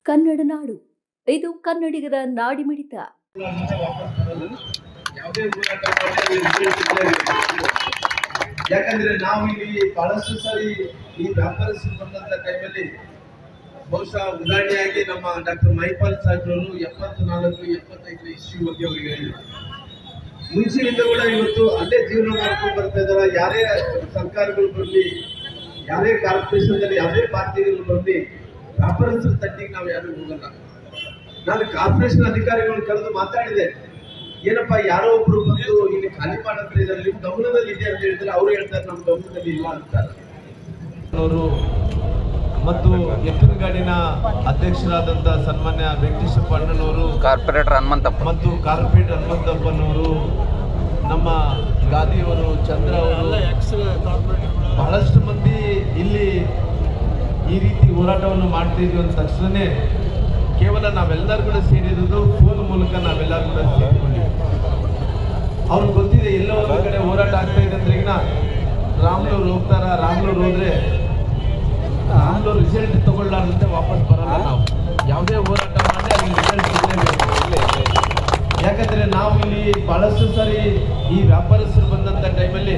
ಕನ್ನಡ ನಾಡು, ಇದು ಕನ್ನಡಿಗರ ನಾಡಿಮಿಡಿತ. ಯಾಕಂದ್ರೆ ನಾವು ಇಲ್ಲಿ ಬಹಳಷ್ಟು ಸಾರಿ ಈ ವ್ಯಾಪಾರಸ್ಥರು ಬಂದಂತ ಟೈಮಲ್ಲಿ ಬಹುಶಃ ಉದಾಹರಣೆಯಾಗಿ ನಮ್ಮ ಡಾಕ್ಟರ್ ಮೈಪಾಲ್ ಸಾಹೇಬ್ರವರು 74-75 ಇಶ್ಯೂ ಬಗ್ಗೆ ಅವರಿಗೆ ಹೇಳಿದ್ರು. ಮುಂಚೆಯಿಂದ ಕೂಡ ಇವತ್ತು ಅಲ್ಲೇ ಜೀವನ ಮಾಡ್ಕೊಂಡು ಬರ್ತಾ ಇದಾರೆ. ಯಾರೇ ಸರ್ಕಾರಗಳು ಬರಲಿ, ಯಾರೇ ಕಾರ್ಪೊರೇಷನ್ ಯಾವುದೇ ಪಾರ್ಟಿಗಳು ಬರಲಿ, ವ್ಯಾಪಾರಸ್ಥರ ತಟ್ಟಿಗೆ ನಾವು ಯಾರು ಹೋಗಲ್ಲ. ನಾನು ಕಾರ್ಪೊರೇಷನ್ ಅಧಿಕಾರಿಗಳನ್ನು ಕರೆದು ಮಾತಾಡಿದೆ. ಏನಪ್ಪಾ ಯಾರೋ ಒಬ್ರು ಬಂದು ಇಲ್ಲಿ ಖಾಲಿ ಮಾಡಂತ ಇದ್ದಾರೆ, ನಿಮ್ ಗಮನದಲ್ಲಿ ಇದೆ ಅಂತ ಹೇಳಿದ್ರೆ ಅವ್ರು ಹೇಳ್ತಾರೆ ನಮ್ಮ ಗಮನದಲ್ಲಿ ಇಲ್ಲ ಅಂತಾರೆ. ಅವರು ಮತ್ತು ಎತ್ತಿನಗಾಡಿನ ಅಧ್ಯಕ್ಷರಾದಂತ ಸನ್ಮಾನ್ಯ ವೆಂಕಟೇಶಪ್ಪ ಅಣ್ಣನವರು, ಕಾರ್ಪೊರೇಟರ್ ಹನುಮಂತಪ್ಪ ಮತ್ತು ಕಾರ್ಪೊರೇಟರ್ ಹನುಮಂತಪ್ಪನವರು, ನಮ್ಮ ಗಾದಿಯವರು, ಚಂದ್ರ ಅವರು, ಬಹಳಷ್ಟು ಮಂದಿ ಇಲ್ಲಿ ಈ ರೀತಿ ಹೋರಾಟವನ್ನು ಮಾಡ್ತಿದ್ವಿ ಅಂದ ತಕ್ಷಣನೇ ಕೇವಲ ನಾವೆಲ್ಲರೂ ಕೂಡ ಸೇರಿರೋದು ಫೋನ್ ಮೂಲಕ ನಾವೆಲ್ಲರೂ ಕೂಡ ಸೇರಿಕೊಂಡಿವಿ. ಅವ್ರಿಗೆ ಗೊತ್ತಿದೆ ಎಲ್ಲೋ ಒಂದು ಕಡೆ ಹೋರಾಟ ಆಗ್ತಾ ಇದೆ ಅಂದ್ರೆ ಈಗ ರಾಮ್ಲೂರು ಹೋಗ್ತಾರ, ರಾಮ್ಲೂರು ಹೋದ್ರೆ ರಾಮ್ಲೂರು ರಿಸಲ್ಟ್ ತಗೊಳ್ಳಾರ್ದಂತೆ ವಾಪಸ್ ಬರಲ್ಲ. ನಾವು ಯಾವುದೇ ಹೋರಾಟ ಮಾಡಿ ಅಲ್ಲಿ ರಿಸಲ್ಟ್ ಇರಲೇಬೇಕು. ಯಾಕಂದ್ರೆ ನಾವು ಇಲ್ಲಿ ಬಹಳಷ್ಟು ಸಾರಿ ಈ ವ್ಯಾಪಾರಸ್ಥರು ಬಂದಂತ ಟೈಮಲ್ಲಿ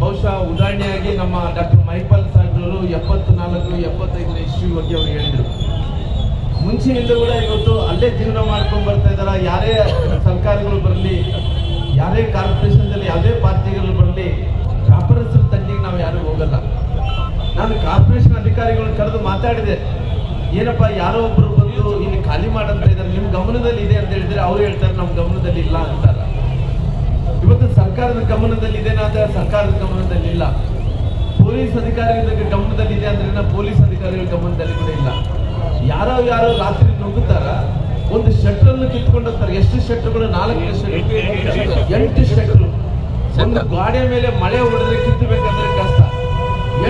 ಬಹುಶಃ ಉದಾಹರಣೆಯಾಗಿ ನಮ್ಮ ಡಾಕ್ಟರ್ ಮೈಪಾಲ್ ಸಾಹೇಬ್ರವರು 74-75 ಇಶ್ಯೂ ಬಗ್ಗೆ ಅವ್ರು ಹೇಳಿದ್ರು. ಮುಂಚೆಯಿಂದ ಕೂಡ ಇವತ್ತು ಅಲ್ಲೇ ಜೀವನ ಮಾಡ್ಕೊಂಡು ಬರ್ತಾ ಇದಾರ. ಯಾರೇ ಸರ್ಕಾರಗಳು ಬರಲಿ, ಯಾರೇ ಕಾರ್ಪೊರೇಷನ್ದಲ್ಲಿ ಯಾವುದೇ ಪಾರ್ಟಿಗಳು ಬರಲಿ, ವ್ಯಾಪಾರಸ್ಥರ ತಂಡಿಗೆ ನಾವು ಯಾರು ಹೋಗಲ್ಲ. ನಾನು ಕಾರ್ಪೊರೇಷನ್ ಅಧಿಕಾರಿಗಳನ್ನ ಕರೆದು ಮಾತಾಡಿದೆ. ಏನಪ್ಪಾ ಯಾರೋ ಒಬ್ರು ಬಂದು ಇಲ್ಲಿ ಖಾಲಿ ಮಾಡಂತ ಇದ್ದಾರೆ, ನಿಮ್ ಗಮನದಲ್ಲಿ ಇದೆ ಅಂತ ಹೇಳಿದ್ರೆ ಅವ್ರು ಹೇಳ್ತಾರೆ ನಮ್ಮ ಗಮನದಲ್ಲಿ ಇಲ್ಲ ಅಂತಾರ. ಇವತ್ತು ಸರ್ಕಾರದ ಗಮನದಲ್ಲಿ ಇದೆ ಅಂದ್ರೆ ಸರ್ಕಾರದ ಗಮನದಲ್ಲಿ ಇಲ್ಲ. ಪೊಲೀಸ್ ಅಧಿಕಾರಿಗಳ ಗಮನದಲ್ಲಿ ಇದೆ ಅಂದ್ರೆ ಪೊಲೀಸ್ ಅಧಿಕಾರಿಗಳ ಗಮನದಲ್ಲಿ ಕೂಡ ಇಲ್ಲ. ಯಾರೋ ರಾತ್ರಿ ನುಗ್ಗುತ್ತಾರ, ಒಂದು ಶೆಟ್ರನ್ನು ಕಿತ್ಕೊಂಡು ಹೋಗ್ತಾರೆ. ಎಷ್ಟು ಶೆಟ್ರುಗಳು? 4 ಶೆಟ್ರು, 8 ಶೆಟ್ರು. ಒಂದು ಗಾಡಿಯ ಮೇಲೆ ಮಳೆ ಹೊಡೆದ್ರೆ ಕಿತ್ತಬೇಕಂದ್ರೆ ಕಷ್ಟ.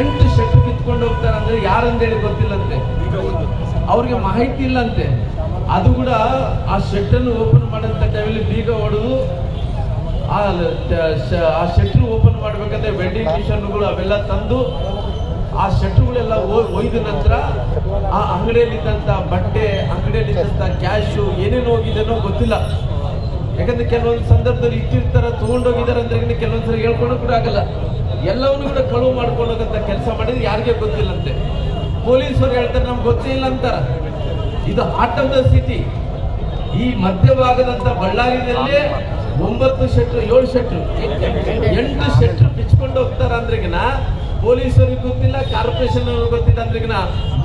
8 ಶೆಟ್ರು ಕಿತ್ಕೊಂಡು ಹೋಗ್ತಾರೆ ಅಂದ್ರೆ ಯಾರಂದೇಳಿ ಗೊತ್ತಿಲ್ಲಂತೆ, ಅವ್ರಿಗೆ ಮಾಹಿತಿ ಇಲ್ಲಂತೆ. ಅದು ಕೂಡ ಆ ಶೆಟ್ಟನ್ನು ಓಪನ್ ಮಾಡಂತ ಟೈಮಲ್ಲಿ ಬೀಗ ಹೊಡೆದು ಆ ಶೆಟ್ರು ಓಪನ್ ಮಾಡ್ಬೇಕಂದ್ರೆ ವೆಡ್ಡಿಂಗ್ ಮಿಷನ್ಗಳು ಅವೆಲ್ಲ ತಂದು ಆ ಶೆಟ್ರುಗಳೆಲ್ಲ ಒಯ್ದ ನಂತರ ಆ ಅಂಗಡಿಯಲ್ಲಿದ್ದಂಥ ಬಟ್ಟೆ, ಅಂಗಡಿಯಲ್ಲಿದ್ದಂಥ ಕ್ಯಾಶು ಏನೇನು ಹೋಗಿದೆನೋ ಗೊತ್ತಿಲ್ಲ. ಯಾಕಂದ್ರೆ ಕೆಲವೊಂದು ಸಂದರ್ಭದಲ್ಲಿ ಇಟ್ಟಿರ್ತಾರ, ತಗೊಂಡೋಗಿದ್ದಾರೆ ಅಂದ್ರೆ ಕೆಲವೊಂದ್ಸಲ ಹೇಳ್ಕೊಂಡು ಕೂಡ ಆಗಲ್ಲ. ಎಲ್ಲವನ್ನೂ ಕೂಡ ಕಳುವು ಮಾಡ್ಕೊಂಡು ಹೋಗಂತ ಕೆಲಸ ಮಾಡಿದ್ರೆ ಯಾರಿಗೆ ಗೊತ್ತಿಲ್ಲಂತೆ. ಪೊಲೀಸರು ಹೇಳ್ತಾರೆ ನಮ್ಗೆ ಗೊತ್ತೇ ಇಲ್ಲ ಅಂತಾರ. ಇದು ಹಾರ್ಟ್ ಆಫ್ ದ ಸಿಟಿ. ಈ ಮಧ್ಯಭಾಗದಂತ ಬಳ್ಳಾರಿಯಲ್ಲಿ 9 ಶೆಟ್ರು, 7 ಶೆಟ್ರು, 8 ಶೆಟ್ರು ಬಿಚ್ಕೊಂಡು ಹೋಗ್ತಾರ ಅಂದ್ರೆಗಿನ ಪೊಲೀಸರಿಗೆ ಗೊತ್ತಿಲ್ಲ, ಕಾರ್ಪೊರೇಷನ್ ಗೊತ್ತಿಲ್ಲ ಅಂದ್ರೆಗಿನ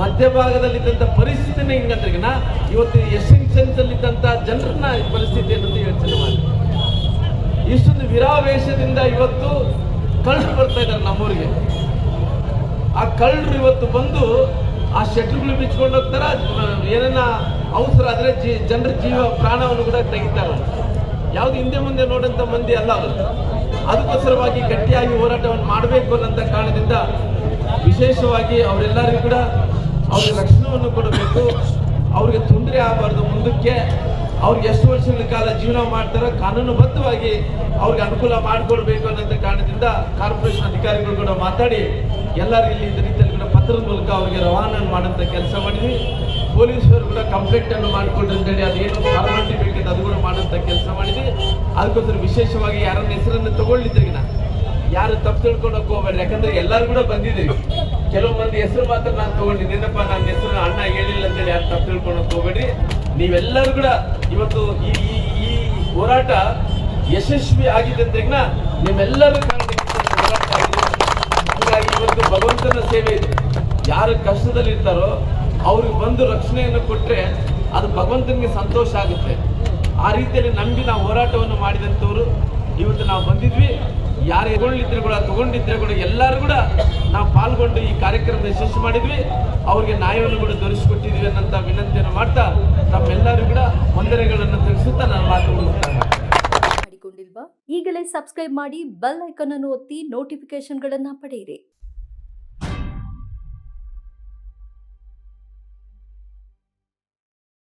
ಮಧ್ಯಭಾಗದಲ್ಲಿದ್ದಂಥ ಪರಿಸ್ಥಿತಿನ ಹಿಂಗಂದ್ರೆಗಿನ ಇವತ್ತು ಎಸೆನ್ಸ್ ಅಲ್ಲಿದ್ದಂಥ ಜನರನ್ನ ಪರಿಸ್ಥಿತಿ ಅನ್ನೋದು ಯೋಚನೆ ಮಾಡಿ. ಇಷ್ಟೊಂದು ವಿರಾವೇಶದಿಂದ ಇವತ್ತು ಕಳ್ಳರು ಬರ್ತಾ ಇದ್ದಾರೆ ನಮ್ಮೂರಿಗೆ. ಆ ಕಳ್ಳರು ಇವತ್ತು ಬಂದು ಆ ಶೆಟ್ರುಗಳು ಬಿಚ್ಕೊಂಡು ಹೋಗ್ತಾರ. ಏನನ್ನ ಅವಸರ ಆದ್ರೆ ಜನರ ಜೀವ ಪ್ರಾಣವನ್ನು ಕೂಡ ತೆಗಿತಾರೆ. ಯಾವ್ದು ಹಿಂದೆ ಮುಂದೆ ನೋಡಂತ ಮಂದಿ ಅಲ್ಲ ಅವರು. ಅದಕ್ಕೋಸ್ಕರವಾಗಿ ಗಟ್ಟಿಯಾಗಿ ಹೋರಾಟವನ್ನು ಮಾಡಬೇಕು ಅನ್ನೋಂಥ ಕಾರಣದಿಂದ ವಿಶೇಷವಾಗಿ ಅವರೆಲ್ಲರಿಗೂ ಕೂಡ ಅವ್ರಿಗೆ ರಕ್ಷಣೆಯನ್ನು ಕೊಡಬೇಕು. ಅವ್ರಿಗೆ ತೊಂದರೆ ಆಗಬಾರ್ದು. ಮುಂದಕ್ಕೆ ಅವ್ರಿಗೆ ಎಷ್ಟು ವರ್ಷಗಳ ಕಾಲ ಜೀವನ ಮಾಡ್ತಾರೋ ಕಾನೂನುಬದ್ಧವಾಗಿ ಅವ್ರಿಗೆ ಅನುಕೂಲ ಮಾಡಿಕೊಡ್ಬೇಕು ಅನ್ನೋಂಥ ಕಾರಣದಿಂದ ಕಾರ್ಪೊರೇಷನ್ ಅಧಿಕಾರಿಗಳು ಕೂಡ ಮಾತಾಡಿ ಎಲ್ಲರೂ ಇಲ್ಲಿ ಇದೇ ರೀತಿಯಲ್ಲಿ ಕೂಡ ಪತ್ರದ ಮೂಲಕ ಅವರಿಗೆ ರವಾನೆ ಮಾಡೋಂಥ ಕೆಲಸ ಮಾಡಿದ್ವಿ. ಪೊಲೀಸರು ಕೂಡ ಕಂಪ್ಲೇಂಟ್ ಅನ್ನು ಮಾಡಿಕೊಡ್ರಿ ಅಂತೇಳಿ ಅದೇನು ಫಾರ್ಮಾಲಿಟಿ ಬೇಕಿತ್ತು ಅದು ಕೂಡ ಮಾಡೋಂಥ ಕೆಲಸ ಮಾಡಿದ್ವಿ. ಅದಕ್ಕೋಸ್ಕರ ವಿಶೇಷವಾಗಿ ಯಾರನ್ನ ಹೆಸರನ್ನು ತಗೊಳ್ಳಿದ್ರಿಗಿನ ಯಾರು ತಪ್ಪು ತಿಳ್ಕೊಳಕ್ ಹೋಗ್ಬೇಡ್ರಿ. ಯಾಕಂದ್ರೆ ಎಲ್ಲರೂ ಕೂಡ ಬಂದಿದ್ದೀವಿ. ಕೆಲವು ಮಂದಿ ಹೆಸರು ಮಾತ್ರ ನಾನು ತಗೊಂಡಿದ್ದೇನಪ್ಪ, ನನ್ನ ಹೆಸರು ಅಣ್ಣ ಹೇಳಿಲ್ಲ ಅಂತೇಳಿ ಯಾರು ತಪ್ಪು ತಿಳ್ಕೊಳಕ್ ಹೋಗ್ಬೇಡ್ರಿ. ನೀವೆಲ್ಲರೂ ಕೂಡ ಇವತ್ತು ಈ ಹೋರಾಟ ಯಶಸ್ವಿ ಆಗಿದೆ ಅಂದ್ರೆಗಿನ ನಿಮ್ಮೆಲ್ಲರೂ ಹೋರಾಟ ಆಗಿದೆ. ಹೀಗಾಗಿ ಇವತ್ತು ಭಗವಂತನ ಸೇವೆ ಇದೆ. ಯಾರು ಕಷ್ಟದಲ್ಲಿ ಇರ್ತಾರೋ ಅವ್ರಿಗೆ ಬಂದು ರಕ್ಷಣೆಯನ್ನು ಕೊಟ್ಟರೆ ಅದು ಭಗವಂತನಿಗೆ ಸಂತೋಷ ಆಗುತ್ತೆ. ಆ ರೀತಿಯಲ್ಲಿ ನಂಬಿ ನಾವು ಹೋರಾಟವನ್ನು ಮಾಡಿದಂಥವ್ರು ಇವತ್ತು ನಾವು ಬಂದಿದ್ವಿ. ಯಾರು ತಗೊಂಡಿದ್ರೆ ಕೂಡ ಎಲ್ಲರೂ ಕೂಡ ನಾವು ಪಾಲ್ಗೊಂಡು ಈ ಕಾರ್ಯಕ್ರಮದ ಯಶಸ್ವಿ ಮಾಡಿದ್ವಿ. ಅವ್ರಿಗೆ ನ್ಯಾಯವನ್ನು ಕೂಡ ದೊರಕಿಸಿಕೊಟ್ಟಿದ್ವಿ ಅನ್ನೋಂಥ ವಿನಂತಿಯನ್ನು ಮಾಡ್ತಾ ತಮ್ಮೆಲ್ಲರೂ ಕೂಡ ವಂದನೆಗಳನ್ನು ತಿಳಿಸುತ್ತಾ ನಾನು ಮಾತುಗಳು ಮಾಡಿಕೊಂಡಿಲ್ವಾ? ಈಗಲೇ ಸಬ್ಸ್ಕ್ರೈಬ್ ಮಾಡಿ, ಬೆಲ್ ಐಕಾನ್ ಅನ್ನು ಒತ್ತಿ ನೋಟಿಫಿಕೇಶನ್ಗಳನ್ನ ಪಡೆಯಿರಿ.